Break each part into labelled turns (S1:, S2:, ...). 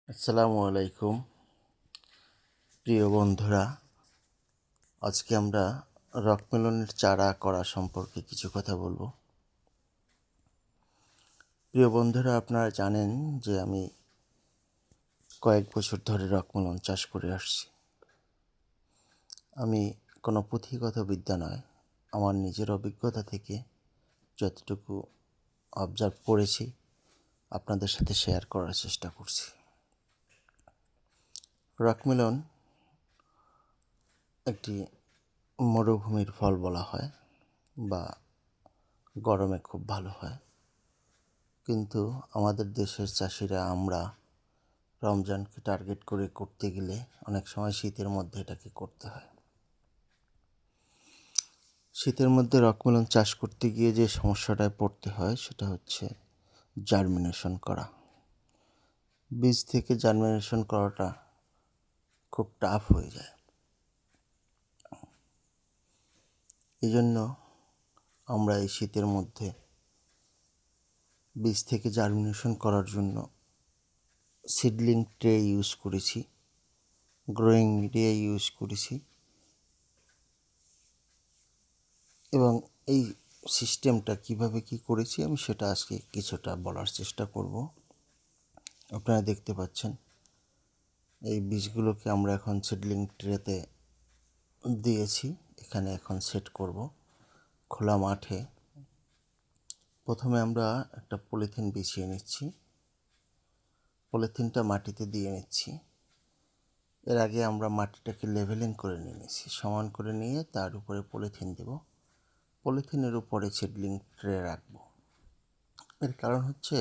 S1: আসসালামু আলাইকুম প্রিয় বন্ধুরা। আজকে আমরা রকমেলনের চারা করা সম্পর্কে কিছু কথা বলবো। প্রিয় বন্ধুরা, আপনারা জানেন যে আমি কয়েক বছর ধরে রকমেলন চাষ করে আসছি। আমি কোনো পুঁথিগত বিদ্যা নয়, আমার নিজের অভিজ্ঞতা থেকে যতটুকু অবজার্ভ করেছি আপনাদের সাথে শেয়ার করার চেষ্টা করছি। রকমেলন একটি মরুভূমির ফল বলা হয় বা গরমে খুব ভালো হয়, কিন্তু আমাদের দেশের চাষিরা আমরা রমজানকে টার্গেট করে করতে গেলে অনেক সময় শীতের মধ্যে এটাকে করতে হয়। শীতের মধ্যে রকমেলন চাষ করতে গিয়ে যে সমস্যাটায় পড়তে হয় সেটা হচ্ছে জার্মিনেশন করা। বীজ থেকে জার্মিনেশন করাটা খুব টাফ হয়ে যায়। এই জন্য আমরা এই শীতের মধ্যে বীজ থেকে জার্মিনেশন করার জন্য সিডলিং ট্রে ইউজ করেছি, গ্রোয়িং মিডিয়া ইউজ করেছি এবং এই সিস্টেমটা কিভাবে কি করেছি আমি সেটা আজকে কিছুটা বলার চেষ্টা করব। আপনারা দেখতে পাচ্ছেন এই বীজগুলোকে আমরা এখন সিডলিং ট্রেতে দিয়েছি। এখানে এখন সেট করব খোলা মাঠে। প্রথমে আমরা একটা পলিথিন বিছিয়ে নিচ্ছি, পলিথিনটা মাটিতে দিয়ে নিচ্ছি। এর আগে আমরা মাটিটাকে লেভেলিং করে নিয়েছি, সমান করে নিয়ে তার উপরে পলিথিন দেব। পলিথিনের উপরে সিডলিং ট্রে রাখবো। এর কারণ হচ্ছে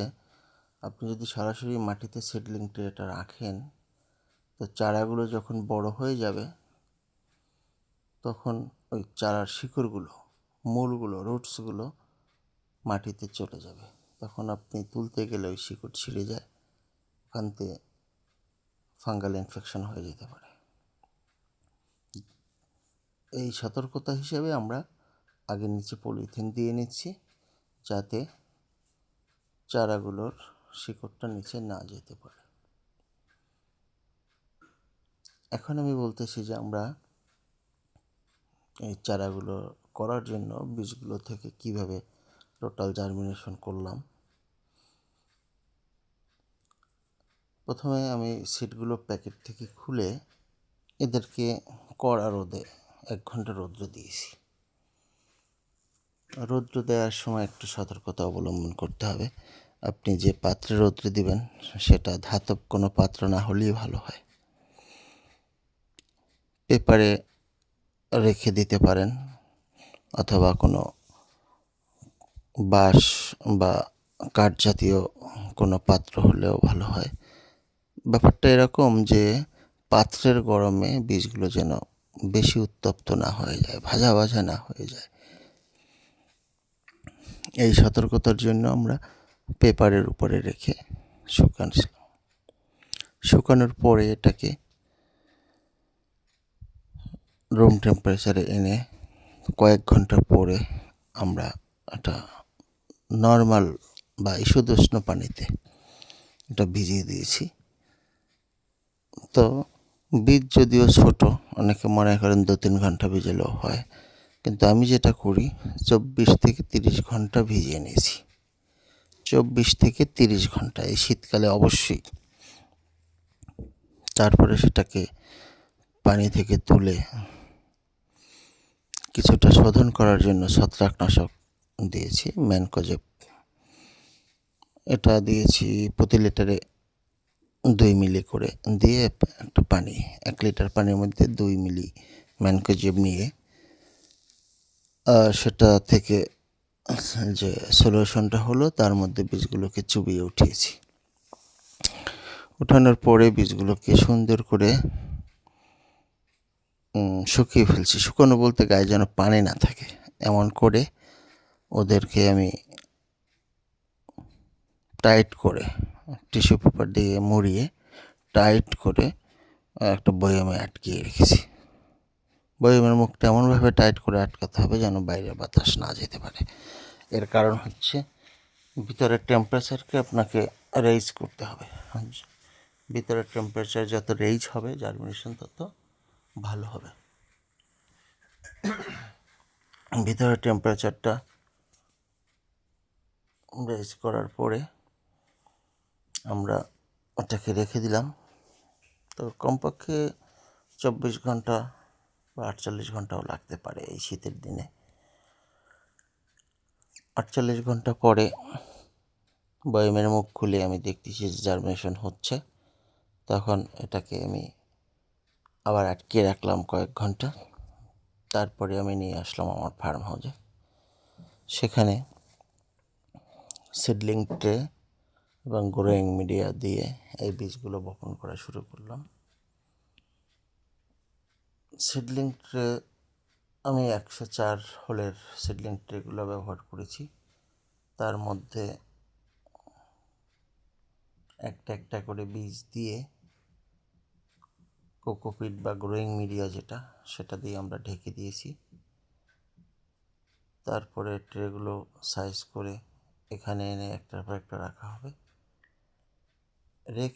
S1: আপনি যদি সরাসরি মাটিতে সিডলিং ট্রেটা রাখেন তো চারাগুলো যখন বড় হয়ে যাবে তখন ওই চারার শিকড়গুলো, মূলগুলো, রুটসগুলো মাটিতে চলে যাবে। তখন আপনি তুলতে গেলে ওই শিকড় ছিঁড়ে যায়, ওখান থেকে ফাঙ্গাল ইনফেকশন হয়ে যেতে পারে। এই সতর্কতা হিসেবে আমরা আগে নিচে পলিথিন দিয়ে নিচ্ছি যাতে চারাগুলোর শিকড়টা নিচে না যেতে পারে। এখন আমি বলতেছি যে আমরা এই চারাগুলো করার জন্য বীজগুলো থেকে কিভাবে টোটাল জার্মিনেশন করলাম। প্রথমে আমি সিডগুলো প্যাকেট থেকে খুলে এদেরকে কড়া রোদে 1 ঘন্টা রৌদ্র দিয়েছি। রৌদ্র দেওয়ার সময় একটু সতর্কতা অবলম্বন করতে হবে। আপনি যে পাত্রে রৌদ্র দিবেন সেটা ধাতব কোনো পাত্র না হলেই ভালো হয়। পেপারে রেখে দিতে পারেন অথবা কোনো বাঁশ বা কাঠ জাতীয় কোনো পাত্র হলেও ভালো হয়। ব্যাপারটা এরকম যে পাত্রের গরমে বীজগুলো যেন বেশি উত্তপ্ত না হয়ে যায়, ভাজা ভাজা না হয়ে যায়। এই সতর্কতার জন্য আমরা পেপারের উপরে রেখে শুকানোর পরে এটাকে রুম টেম্পারেচারে এনে কয়েক ঘন্টা পরে আমরা একটা নর্মাল বা ঈষদুষ্ণ পানিতে এটা ভিজিয়ে দিয়েছি। তো বীজ যদিও ছোট, অনেকে মনে করেন 2-3 ঘন্টা ভিজালেও হয়, কিন্তু আমি যেটা করি 24 থেকে 30 ঘন্টা ভিজিয়ে নিয়েছি। 24 থেকে 30 ঘন্টা এই শীতকালে অবশ্যই। তারপরে সেটাকে পানি থেকে তুলে কিছুটা শোধন করার জন্য ছত্রাকনাশক দিয়েছি, ম্যানকোজেব। এটা দিয়েছি প্রতি লিটারে 2 মিলি করে দিয়ে একটা পানি, 1 লিটার পানির মধ্যে 2 মিলি ম্যানকোজেব নিয়ে সেটা থেকে যে সলিউশনটা হলো তার মধ্যে বীজগুলোকে চুবিয়ে উঠিয়েছি। উঠানোর পরে বীজগুলোকে সুন্দর করে শুকিয়ে ফেলছি। শুকানো বলতে গায়ে যেন পানি না থাকে এমন করে ওদেরকে আমি টাইট করে টিস্যু পেপার দিয়ে মুড়িয়ে টাইট করে একটা বয়ামে আটকিয়ে রেখেছি। বয়ামের মুখটা এমনভাবে টাইট করে আটকাতে হবে যেন বাইরে বাতাস না যেতে পারে। এর কারণ হচ্ছে ভিতরের টেম্পারেচারকে আপনাকে রেইজ করতে হবে। ভিতরের টেম্পারেচার যত রেইজ হবে জার্মিনেশন তত ভালো হবে। ভিতরের টেম্পারেচারটা রেইজ করার পরে আমরা ওটাকে রেখে দিলাম। তো কমপক্ষে 24 ঘন্টা বা 48 ঘন্টাও লাগতে পারে এই শীতের দিনে। 48 ঘন্টা পরে বয়মের মুখ খুলে আমি দেখতেছি যে জার্মিনেশন হচ্ছে। তখন এটাকে আমি আবার আটকে রাখলাম কয়েক ঘন্টা। তারপরে আমি নিয়ে আসলাম আমার ফার্ম হাউসে। সেখানে সিডলিং ট্রে এবং গ্রোয়িং মিডিয়া দিয়ে এই বীজগুলো বপন করা শুরু করলাম। সিডলিং ট্রে আমি 104 হোলের সিডলিং ট্রেগুলো ব্যবহার করেছি। তার মধ্যে একটা একটা করে বীজ দিয়ে কোকোপিট বা গ্রোয়িং মিডিয়া যেটা, সেটা দিয়ে আমরা ঢেকে দিয়েছি। তারপরে ট্রেগুলো সাইজ করে এখানে এনে একটার পর একটা রাখা হবে। রেখে